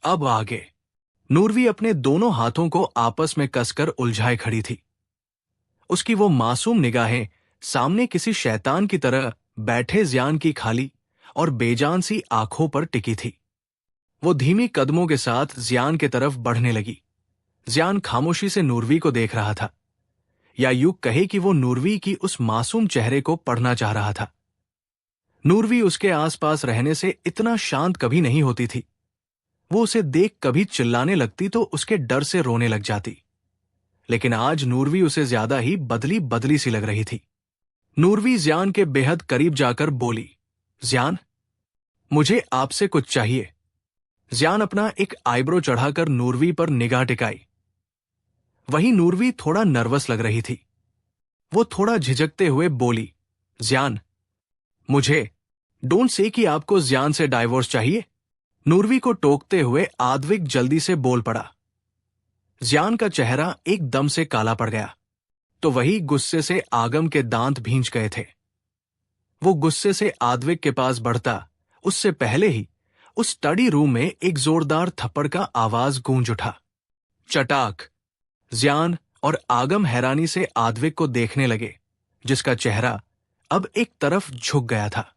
अब आगे। नूरवी अपने दोनों हाथों को आपस में कसकर उलझाए खड़ी थी। उसकी वो मासूम निगाहें सामने किसी शैतान की तरह बैठे जियान की खाली और बेजान सी आंखों पर टिकी थी। वो धीमी कदमों के साथ जियान की तरफ बढ़ने लगी। जियान खामोशी से नूरवी को देख रहा था, या यूं कहे कि वो नूरवी की उस मासूम चेहरे को पढ़ना चाह रहा था। नूरवी उसके आसपास रहने से इतना शांत कभी नहीं होती थी। वो उसे देख कभी चिल्लाने लगती तो उसके डर से रोने लग जाती, लेकिन आज नूरवी उसे ज्यादा ही बदली बदली सी लग रही थी। नूरवी जियान के बेहद करीब जाकर बोली, जियान, मुझे आपसे कुछ चाहिए। जियान अपना एक आईब्रो चढ़ाकर नूरवी पर निगाह टिकाई। वहीं नूरवी थोड़ा नर्वस लग रही थी। वो थोड़ा झिझकते हुए बोली, जियान, मुझे डोंट से कि आपको जियान से डाइवोर्स चाहिए। नूरवी को टोकते हुए आद्विक जल्दी से बोल पड़ा। जियान का चेहरा एकदम से काला पड़ गया, तो वही गुस्से से आगम के दांत भींच गए थे। वो गुस्से से आद्विक के पास बढ़ता उससे पहले ही उस स्टडी रूम में एक जोरदार थप्पड़ का आवाज गूंज उठा। चटाक। जियान और आगम हैरानी से आद्विक को देखने लगे, जिसका चेहरा अब एक तरफ झुक गया था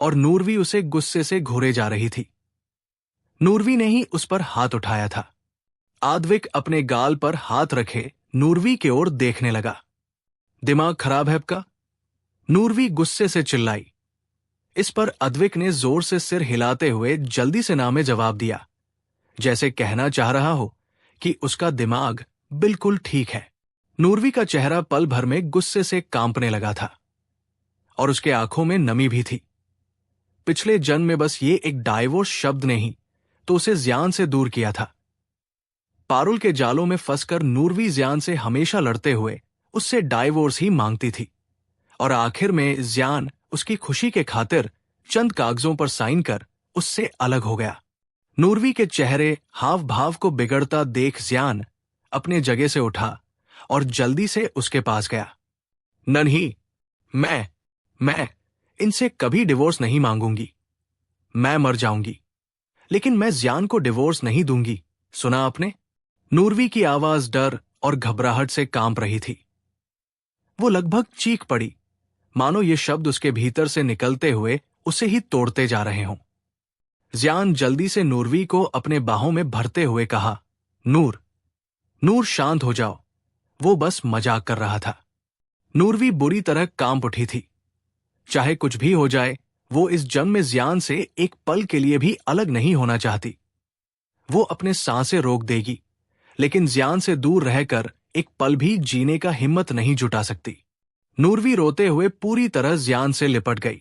और नूरवी उसे गुस्से से घूरे जा रही थी। नूरवी ने ही उस पर हाथ उठाया था। आद्विक अपने गाल पर हाथ रखे नूरवी की ओर देखने लगा। दिमाग खराब है आपका? नूरवी गुस्से से चिल्लाई। इस पर अद्विक ने जोर से सिर हिलाते हुए जल्दी से ना में जवाब दिया, जैसे कहना चाह रहा हो कि उसका दिमाग बिल्कुल ठीक है। नूरवी का चेहरा पल भर में गुस्से से कांपने लगा था और उसके आंखों में नमी भी थी। पिछले जन्म में बस ये एक डाइवोर्स शब्द ने ही तो उसे जियान से दूर किया था। पारुल के जालों में फंसकर नूरवी जियान से हमेशा लड़ते हुए उससे डाइवोर्स ही मांगती थी, और आखिर में जियान उसकी खुशी के खातिर चंद कागजों पर साइन कर उससे अलग हो गया। नूरवी के चेहरे हाव भाव को बिगड़ता देख जियान अपने जगह से उठा और जल्दी से उसके पास गया। नन्ही, मैं इनसे कभी डिवोर्स नहीं मांगूंगी। मैं मर जाऊंगी, लेकिन मैं जियान को डिवोर्स नहीं दूंगी। सुना आपने? नूरवी की आवाज डर और घबराहट से कांप रही थी। वो लगभग चीख पड़ी, मानो ये शब्द उसके भीतर से निकलते हुए उसे ही तोड़ते जा रहे हों। जियान जल्दी से नूरवी को अपने बाहों में भरते हुए कहा, नूर शांत हो जाओ, वो बस मजाक कर रहा था। नूरवी बुरी तरह कांप उठी थी। चाहे कुछ भी हो जाए, वो इस जन्म में जियान से एक पल के लिए भी अलग नहीं होना चाहती। वो अपने सांसें रोक देगी, लेकिन जियान से दूर रहकर एक पल भी जीने का हिम्मत नहीं जुटा सकती। नूरवी रोते हुए पूरी तरह जियान से लिपट गई।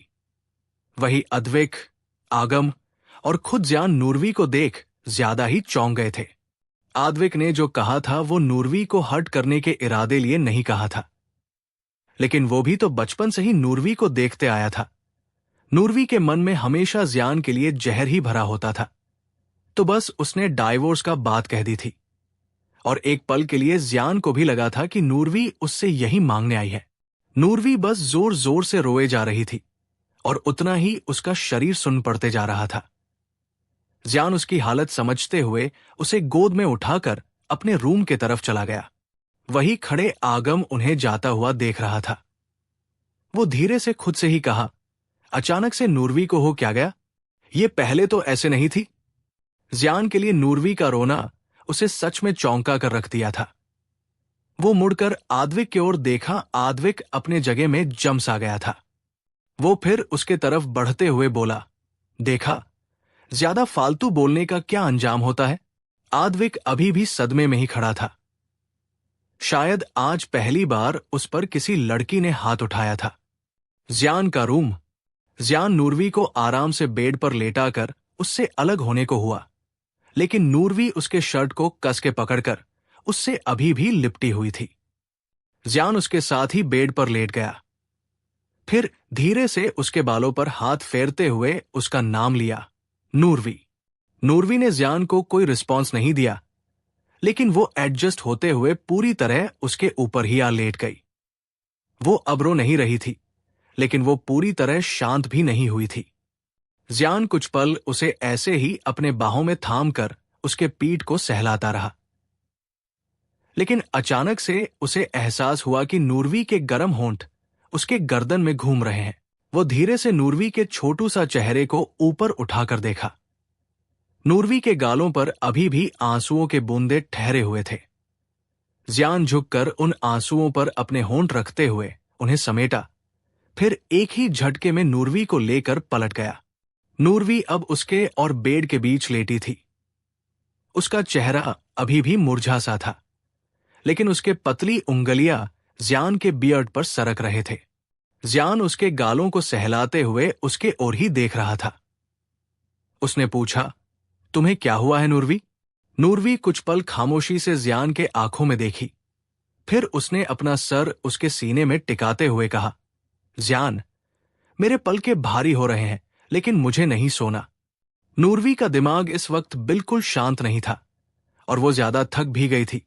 वही अद्विक, आगम और खुद जियान नूरवी को देख ज्यादा ही चौंक गए थे। आद्विक ने जो कहा था वो नूरवी को हर्ट करने के इरादे लिए नहीं कहा था, लेकिन वो भी तो बचपन से ही नूरवी को देखते आया था। नूरवी के मन में हमेशा जियान के लिए जहर ही भरा होता था, तो बस उसने डाइवोर्स का बात कह दी थी, और एक पल के लिए जियान को भी लगा था कि नूरवी उससे यही मांगने आई है। नूरवी बस जोर जोर से रोए जा रही थी और उतना ही उसका शरीर सुन पड़ते जा रहा था। जियान उसकी हालत समझते हुए उसे गोद में उठाकर अपने रूम के तरफ चला गया। वही खड़े आगम उन्हें जाता हुआ देख रहा था। वो धीरे से खुद से ही कहा, अचानक से नूरवी को हो क्या गया? ये पहले तो ऐसे नहीं थी। जियान के लिए नूरवी का रोना उसे सच में चौंका कर रख दिया था। वो मुड़कर आद्विक की ओर देखा। आद्विक अपने जगह में जम सा गया था। वो फिर उसके तरफ बढ़ते हुए बोला, देखा, ज्यादा फालतू बोलने का क्या अंजाम होता है? आद्विक अभी भी सदमे में ही खड़ा था। शायद आज पहली बार उस पर किसी लड़की ने हाथ उठाया था। जियान का रूम। जियान नूरवी को आराम से बेड पर लेटाकर उससे अलग होने को हुआ, लेकिन नूरवी उसके शर्ट को कस के पकड़कर उससे अभी भी लिपटी हुई थी। जियान उसके साथ ही बेड पर लेट गया। फिर धीरे से उसके बालों पर हाथ फेरते हुए उसका नाम लिया, नूरवी। नूरवी ने जियान को कोई रिस्पॉन्स नहीं दिया, लेकिन वो एडजस्ट होते हुए पूरी तरह उसके ऊपर ही आ लेट गई। वो अब रो नहीं रही थी, लेकिन वो पूरी तरह शांत भी नहीं हुई थी। जियान कुछ पल उसे ऐसे ही अपने बाहों में थाम कर उसके पीठ को सहलाता रहा, लेकिन अचानक से उसे एहसास हुआ कि नूरवी के गर्म होंठ उसके गर्दन में घूम रहे हैं। वो धीरे से नूरवी के छोटू सा चेहरे को ऊपर उठाकर देखा। नूरवी के गालों पर अभी भी आंसुओं के बूंदे ठहरे हुए थे। जियान झुककर उन आंसुओं पर अपने होंठ रखते हुए उन्हें समेटा, फिर एक ही झटके में नूरवी को लेकर पलट गया। नूरवी अब उसके और बेड के बीच लेटी थी। उसका चेहरा अभी भी मुरझा सा था, लेकिन उसके पतली उंगलियां जियान के बियर्ड पर सरक रहे थे। जियान उसके गालों को सहलाते हुए उसके ओर ही देख रहा था। उसने पूछा, तुम्हें क्या हुआ है नूरवी? नूरवी कुछ पल खामोशी से जियान के आंखों में देखी, फिर उसने अपना सर उसके सीने में टिकाते हुए कहा, जियान, मेरे पलके भारी हो रहे हैं, लेकिन मुझे नहीं सोना। नूरवी का दिमाग इस वक्त बिल्कुल शांत नहीं था और वो ज्यादा थक भी गई थी,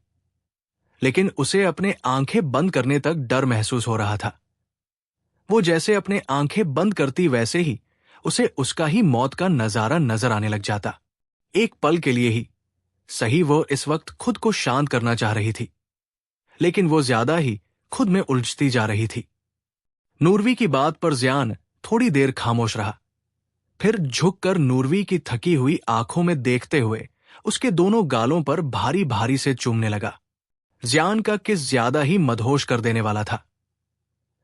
लेकिन उसे अपने आंखें बंद करने तक डर महसूस हो रहा था। वो जैसे अपने आंखें बंद करती वैसे ही उसे उसका ही मौत का नजारा नजर आने लग जाता। एक पल के लिए ही सही वो इस वक्त खुद को शांत करना चाह रही थी, लेकिन वो ज्यादा ही खुद में उलझती जा रही थी। नूरवी की बात पर जियान थोड़ी देर खामोश रहा, फिर झुककर नूरवी की थकी हुई आंखों में देखते हुए उसके दोनों गालों पर भारी भारी से चूमने लगा। जियान का किस ज्यादा ही मदहोश कर देने वाला था।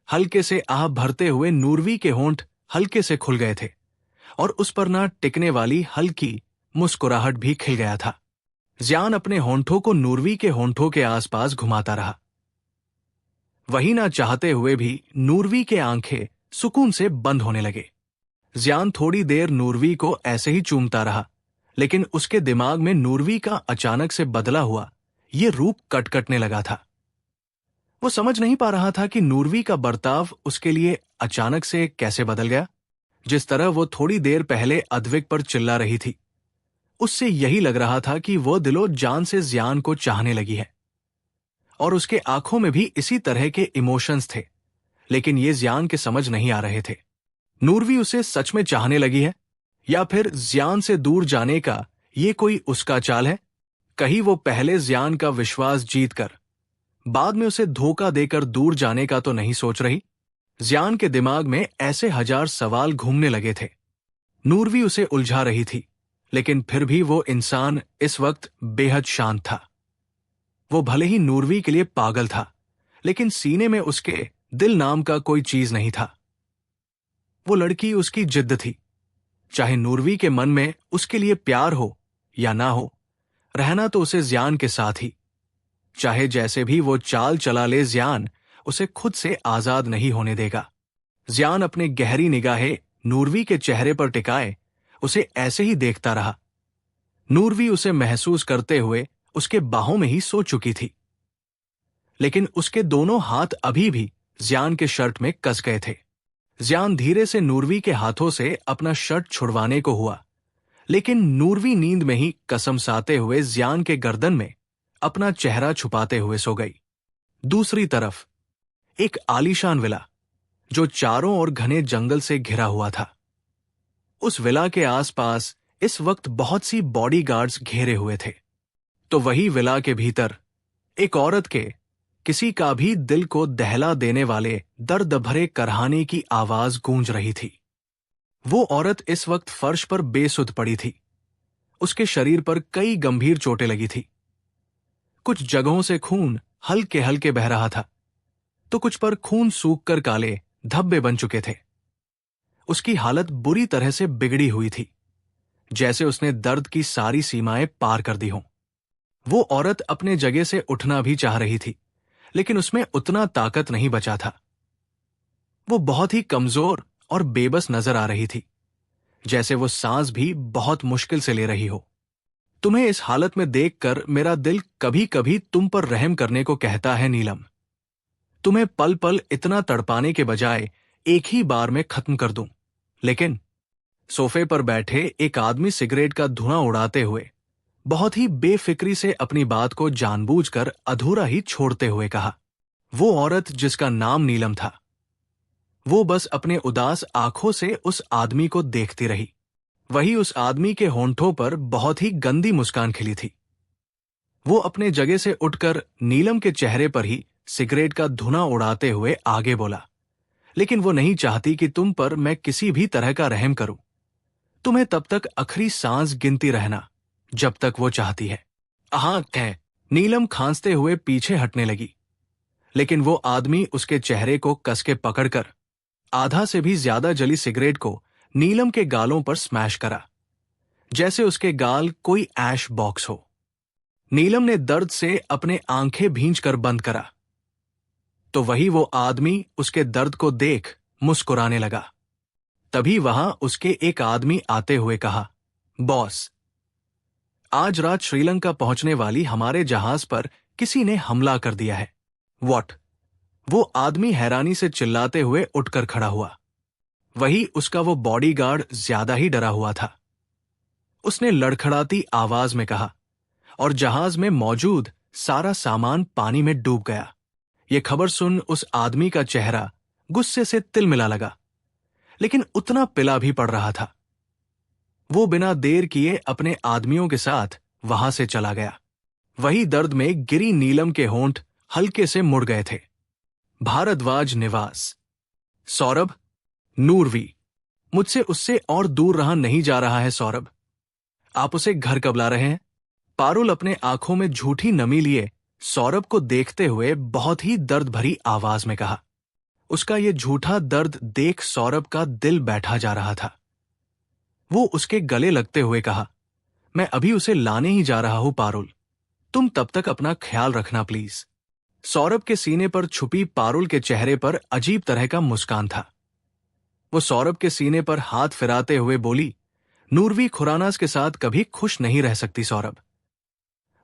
हल्के से आह भरते हुए नूरवी के होंठ हल्के से खुल गए थे और उस पर ना टिकने वाली हल्की मुस्कुराहट भी खिल गया था। जियान अपने होंठों को नूरवी के होंठों के आसपास घुमाता रहा। वही ना चाहते हुए भी नूरवी के आंखें सुकून से बंद होने लगे। जियान थोड़ी देर नूरवी को ऐसे ही चूमता रहा, लेकिन उसके दिमाग में नूरवी का अचानक से बदला हुआ ये रूप कटकटने लगा था। वो समझ नहीं पा रहा था कि नूरवी का बर्ताव उसके लिए अचानक से कैसे बदल गया। जिस तरह वो थोड़ी देर पहले अद्विक पर चिल्ला रही थी, उससे यही लग रहा था कि वो दिलो जान से जियान को चाहने लगी है और उसके आंखों में भी इसी तरह के इमोशंस थे, लेकिन ये जियान के समझ नहीं आ रहे थे। नूरवी उसे सच में चाहने लगी है या फिर जियान से दूर जाने का ये कोई उसका चाल है? कहीं वो पहले जियान का विश्वास जीतकर बाद में उसे धोखा देकर दूर जाने का तो नहीं सोच रही? जियान के दिमाग में ऐसे हजार सवाल घूमने लगे थे। नूरवी उसे उलझा रही थी, लेकिन फिर भी वो इंसान इस वक्त बेहद शांत था। वो भले ही नूरवी के लिए पागल था, लेकिन सीने में उसके दिल नाम का कोई चीज नहीं था। वो लड़की उसकी जिद्द थी। चाहे नूरवी के मन में उसके लिए प्यार हो या ना हो, रहना तो उसे जियान के साथ ही। चाहे जैसे भी वो चाल चला ले, जियान उसे खुद से आजाद नहीं होने देगा। जियान अपने गहरी निगाहें नूरवी के चेहरे पर टिकाए उसे ऐसे ही देखता रहा। नूरवी उसे महसूस करते हुए उसके बाहों में ही सो चुकी थी, लेकिन उसके दोनों हाथ अभी भी जियान के शर्ट में कस गए थे। जियान धीरे से नूरवी के हाथों से अपना शर्ट छुड़वाने को हुआ, लेकिन नूरवी नींद में ही कसम साते हुए जियान के गर्दन में अपना चेहरा छुपाते हुए सो गई। दूसरी तरफ एक आलीशान विला जो चारों ओर घने जंगल से घिरा हुआ था। उस विला के आसपास इस वक्त बहुत सी बॉडीगार्ड्स घेरे हुए थे। तो वही विला के भीतर एक औरत के किसी का भी दिल को दहला देने वाले दर्द भरे करहाने की आवाज गूंज रही थी। वो औरत इस वक्त फर्श पर बेसुध पड़ी थी। उसके शरीर पर कई गंभीर चोटें लगी थी। कुछ जगहों से खून हल्के हल्के बह रहा था, तो कुछ पर खून सूखकर काले धब्बे बन चुके थे। उसकी हालत बुरी तरह से बिगड़ी हुई थी, जैसे उसने दर्द की सारी सीमाएं पार कर दी हों। वो औरत अपने जगह से उठना भी चाह रही थी, लेकिन उसमें उतना ताकत नहीं बचा था। वो बहुत ही कमजोर और बेबस नजर आ रही थी, जैसे वो सांस भी बहुत मुश्किल से ले रही हो। तुम्हें इस हालत में देखकर मेरा दिल कभी कभी तुम पर रहम करने को कहता है नीलम। तुम्हें पल पल इतना तड़पाने के बजाय एक ही बार में खत्म कर दूं। लेकिन सोफे पर बैठे एक आदमी सिगरेट का धुआं उड़ाते हुए बहुत ही बेफिक्री से अपनी बात को जानबूझकर अधूरा ही छोड़ते हुए कहा। वो औरत जिसका नाम नीलम था, वो बस अपने उदास आंखों से उस आदमी को देखती रही। वही उस आदमी के होंठों पर बहुत ही गंदी मुस्कान खिली थी। वो अपने जगह से उठकर नीलम के चेहरे पर ही सिगरेट का धुआं उड़ाते हुए आगे बोला, लेकिन वो नहीं चाहती कि तुम पर मैं किसी भी तरह का रहम करूं। तुम्हें तब तक आखिरी सांस गिनती रहना जब तक वो चाहती है। हाँ कह। नीलम खांसते हुए पीछे हटने लगी, लेकिन वो आदमी उसके चेहरे को कस के पकड़कर आधा से भी ज्यादा जली सिगरेट को नीलम के गालों पर स्मैश करा, जैसे उसके गाल कोई ऐश बॉक्स हो। नीलम ने दर्द से अपने आंखें भींचकर बंद करा, तो वही वो आदमी उसके दर्द को देख मुस्कुराने लगा। तभी वहां उसके एक आदमी आते हुए कहा, बॉस, आज रात श्रीलंका पहुंचने वाली हमारे जहाज पर किसी ने हमला कर दिया है। व्हाट? वो आदमी हैरानी से चिल्लाते हुए उठकर खड़ा हुआ। वही उसका वो बॉडीगार्ड ज्यादा ही डरा हुआ था। उसने लड़खड़ाती आवाज में कहा, और जहाज में मौजूद सारा सामान पानी में डूब गया। ये खबर सुन उस आदमी का चेहरा गुस्से से तिलमिला लगा, लेकिन उतना पिला भी पड़ रहा था। वो बिना देर किए अपने आदमियों के साथ वहां से चला गया। वही दर्द में गिरी नीलम के होंठ हल्के से मुड़ गए थे। भारद्वाज निवास। सौरभ, नूरवी, मुझसे उससे और दूर रहा नहीं जा रहा है सौरभ। आप उसे घर कब ला रहे हैं? पारुल अपने आंखों में झूठी नमी लिए सौरभ को देखते हुए बहुत ही दर्द भरी आवाज में कहा। उसका ये झूठा दर्द देख सौरभ का दिल बैठा जा रहा था। वो उसके गले लगते हुए कहा, मैं अभी उसे लाने ही जा रहा हूं पारुल, तुम तब तक अपना ख्याल रखना प्लीज। सौरभ के सीने पर छुपी पारुल के चेहरे पर अजीब तरह का मुस्कान था। वो सौरभ के सीने पर हाथ फिराते हुए बोली, नूरवी खुरानास के साथ कभी खुश नहीं रह सकती सौरभ।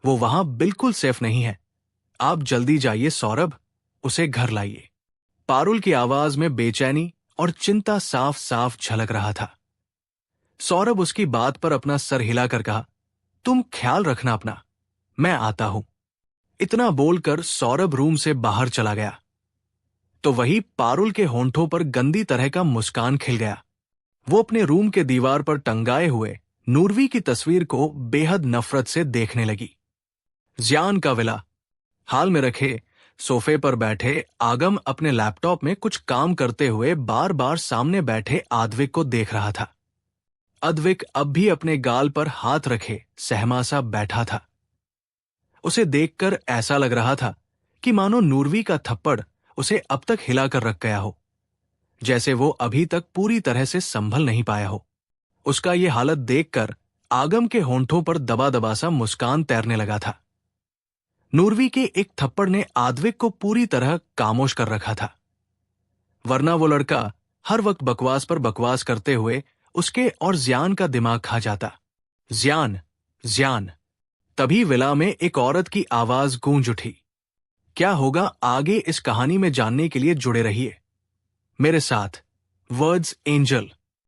वो वहां बिल्कुल सेफ नहीं है। आप जल्दी जाइए सौरभ, उसे घर लाइए। पारुल की आवाज में बेचैनी और चिंता साफ साफ झलक रहा था। सौरभ उसकी बात पर अपना सर हिलाकर कहा, तुम ख्याल रखना अपना, मैं आता हूं। इतना बोलकर सौरभ रूम से बाहर चला गया, तो वही पारुल के होंठों पर गंदी तरह का मुस्कान खिल गया। वो अपने रूम के दीवार पर टंगाए हुए नूरवी की तस्वीर को बेहद नफरत से देखने लगी। जियान का विला। हाल में रखे सोफे पर बैठे आगम अपने लैपटॉप में कुछ काम करते हुए बार बार सामने बैठे आद्विक को देख रहा था। अद्विक अब भी अपने गाल पर हाथ रखे सहमा सा बैठा था। उसे देखकर ऐसा लग रहा था कि मानो नूरवी का थप्पड़ उसे अब तक हिलाकर रख गया हो, जैसे वो अभी तक पूरी तरह से संभल नहीं पाया हो। उसका ये हालत देखकर आगम के होंठों पर दबा दबा सा मुस्कान तैरने लगा था। नूरवी के एक थप्पड़ ने आद्विक को पूरी तरह खामोश कर रखा था, वरना वो लड़का हर वक्त बकवास पर बकवास करते हुए उसके और जियान का दिमाग खा जाता। जियान, जियान। तभी विला में एक औरत की आवाज गूंज उठी। क्या होगा आगे इस कहानी में जानने के लिए जुड़े रहिए मेरे साथ। Words angel.